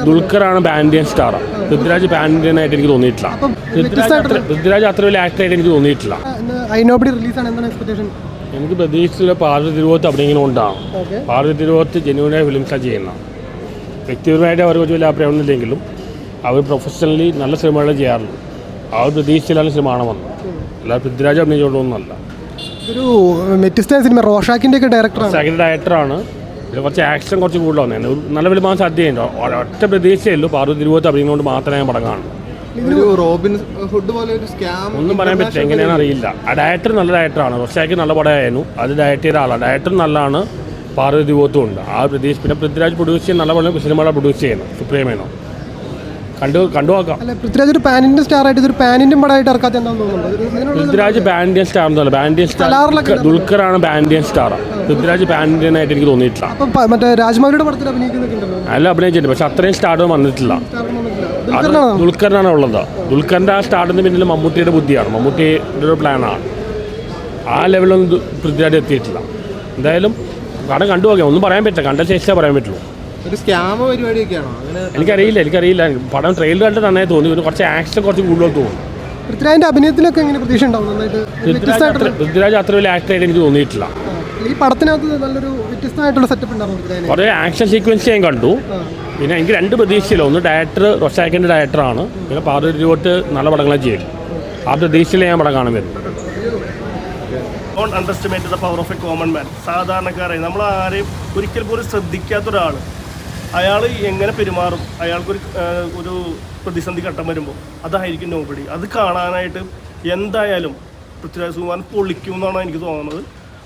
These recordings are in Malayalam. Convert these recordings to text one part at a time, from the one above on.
ദുൽഖറാണ് pan Indian star. Prithviraj pan Indian ആയിട്ട് എനിക്ക് തോന്നിയിട്ടില്ല. പൃഥ്വിരാജ് അത്ര വലിയ ആക്ടറായിട്ട് എനിക്ക് തോന്നിയിട്ടില്ല. എനിക്ക് പ്രതീക്ഷിച്ചുള്ള പാർവതി തിരുവോത്ത് അഭിനയിക്കുന്ന കൊണ്ടാണ്. പാർവതി തിരുവോത്ത് ജെന്യൂനായ ഫിലിംസാണ് ചെയ്യുന്നത്. വ്യക്തിപരമായിട്ട് അവർ കുറച്ച് വലിയ അഭിപ്രായമൊന്നുമില്ലെങ്കിലും അവർ പ്രൊഫഷണലി നല്ല സിനിമകളെ ചെയ്യാറുള്ളൂ. ആ ഒരു പ്രതീക്ഷയിലാണ് സിനിമ കാണാൻ വന്നത്. അല്ലാതെ പൃഥ്വിരാജ് അഭിനയിച്ചുകൊണ്ടൊന്നുമല്ല. ഒരു വ്യത്യസ്തമായ സിനിമ. റോഷാക്കിൻ്റെ ഒക്കെ ഡയറക്ടറാണ്. ഇതിൽ കുറച്ച് ആക്ഷൻ കുറച്ച് കൂടുതലാണ്. നല്ല ഫിലിമാകാൻ സാധ്യതയുണ്ട്. ഒറ്റ പ്രതീക്ഷയല്ലോ പാർവതി തിരുവോത്ത് അഭിനയിച്ചുകൊണ്ട് മാത്രമേ ഞാൻ പടം കാണുള്ളൂ. ഒന്നും പറയാൻ പറ്റില്ല, എങ്ങനെയാണെന്ന് അറിയില്ല. ആ ഡയറക്ടർ നല്ല ഡയറക്ടറാണ്. റോഷാക്ക് നല്ല പടമായിരുന്നു. അത് ഡയറക്റ്റ് ചെയ്ത ആളാണ്. ഡയറക്ടർ നല്ലതാണ്. പാർവതി തിരുവോത്തും ഉണ്ട്. ആ പ്രതീക്ഷ. പിന്നെ പൃഥ്വിരാജ് പ്രൊഡ്യൂസ് ചെയ്യുന്ന നല്ല പടം സിനിമകളെ പ്രൊഡ്യൂസ് ചെയ്യുന്നു. സുപ്രീമേനോ കണ്ടു നോക്കാം. പൃഥ്വിരാജ് ഒരു പാൻ ഇന്ത്യൻ സ്റ്റാർ ആയിട്ട് ഒരു പാൻ ഇന്ത്യൻ പടമായിട്ട് ഇറക്കാത്ത എന്താണെന്ന് തോന്നുന്നുണ്ട്. പൃഥ്വിരാജ് പാൻ ഇന്ത്യൻ സ്റ്റാർ എന്നല്ല, പാൻ ഇന്ത്യൻ സ്റ്റാർ ദുൽഖറാണ് pan Indian star. Prithviraj pan Indian ആയിട്ട് എനിക്ക് തോന്നിയിട്ടില്ല. മറ്റേ രാജ്മൗലിയുടെ പടത്തിൽ അഭിനയിക്കുന്നുണ്ടല്ലോ. അല്ല, അഭിനയിച്ചിട്ടുണ്ട്. പക്ഷെ അത്രയും സ്റ്റാർഡും വന്നിട്ടില്ല. ദുൽഖറിനാണ് ഉള്ളത്. ദുൽഖറിൻ്റെ ആ സ്റ്റാർട്ടിന് പിന്നിൽ മമ്മൂട്ടിയുടെ ബുദ്ധിയാണ്, മമ്മൂട്ടിയുടെ ഒരു പ്ലാനാണ്. ആ ലെവലൊന്നും പൃഥ്വിരാജ് എത്തിയിട്ടില്ല. എന്തായാലും പടം കണ്ടു നോക്കാം. ഒന്നും പറയാൻ പറ്റില്ല, കണ്ട ശേഷിച്ചേ പറയാൻ പറ്റുള്ളൂ. ഒരു സ്കാം പരിപാടിയൊക്കെയാണോ? എനിക്കറിയില്ല. പടം ട്രെയിലർ കണ്ട് നന്നായി തോന്നി. കുറച്ച് ആക്ഷൻ കുറച്ച് കൂടുതൽ തോന്നി. പൃഥ്വിരാജിന്റെ അഭിനയത്തിലൊക്കെ എങ്ങനെ പ്രതീക്ഷ ഉണ്ടാവും? പൃഥ്വിരാജ് അത്ര വലിയ ആക്ടറായിട്ട് എനിക്ക് തോന്നിയിട്ടില്ല. ഈ പടത്തിനകത്ത് നല്ലൊരു വ്യത്യസ്തമായിട്ടുള്ള സെറ്റപ്പ് ഉണ്ടാവും. കുറേ ആക്ഷൻ സീക്വൻസ് ഞാൻ കണ്ടു. പിന്നെ എനിക്ക് രണ്ട് പ്രതീക്ഷയില്ല. ഒന്ന് ഡയറക്ടർ റോഷാക്കിൻ്റെ ഡയറക്ടറാണ്. പിന്നെ പാർവതി തിരുവോത്ത് നല്ല പടങ്ങളെ ചെയ്യും. ആ പ്രതീക്ഷയിൽ ഞാൻ പടം കാണാൻ വരുന്നത്. Don't underestimate the power of A common man. സാധാരണക്കാരെ നമ്മൾ ആരെയും ഒരിക്കൽ പോലും ശ്രദ്ധിക്കാത്ത ഒരാൾ, അയാൾ എങ്ങനെ പെരുമാറും, അയാൾക്കൊരു ഒരു പ്രതിസന്ധി ഘട്ടം വരുമ്പോൾ അതായിരിക്കും നോബഡി. അത് കാണാനായിട്ട് എന്തായാലും പൃഥ്വിരാജ് സുകുമാരൻ പൊളിക്കും എന്നാണ് എനിക്ക് തോന്നുന്നത്.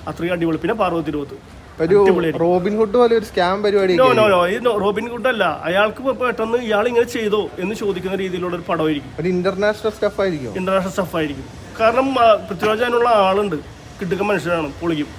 അത്രയും അടിപൊളി. പിന്നെ പാർവതി തിരുവോത്ത് റോബിൻഹുഡ് പോലെ ഒരു സ്കാം പരിപാടി. ഇത് റോബിൻഹുഡ് അല്ല. അയാൾക്ക് പെട്ടെന്ന് ഇയാൾ ഇങ്ങനെ ചെയ്തോ എന്ന് ചോദിക്കുന്ന രീതിയിലുള്ള ഒരു പടമായിരിക്കും. ഒരു ഇന്റർനാഷണൽ സ്റ്റഫ് ആയിരിക്കും. കാരണം പൃഥ്വിരാജ് അതിനുള്ള ആളുണ്ട്. കിട്ടുക മനുഷ്യരാണ്, പൊളിക്കും.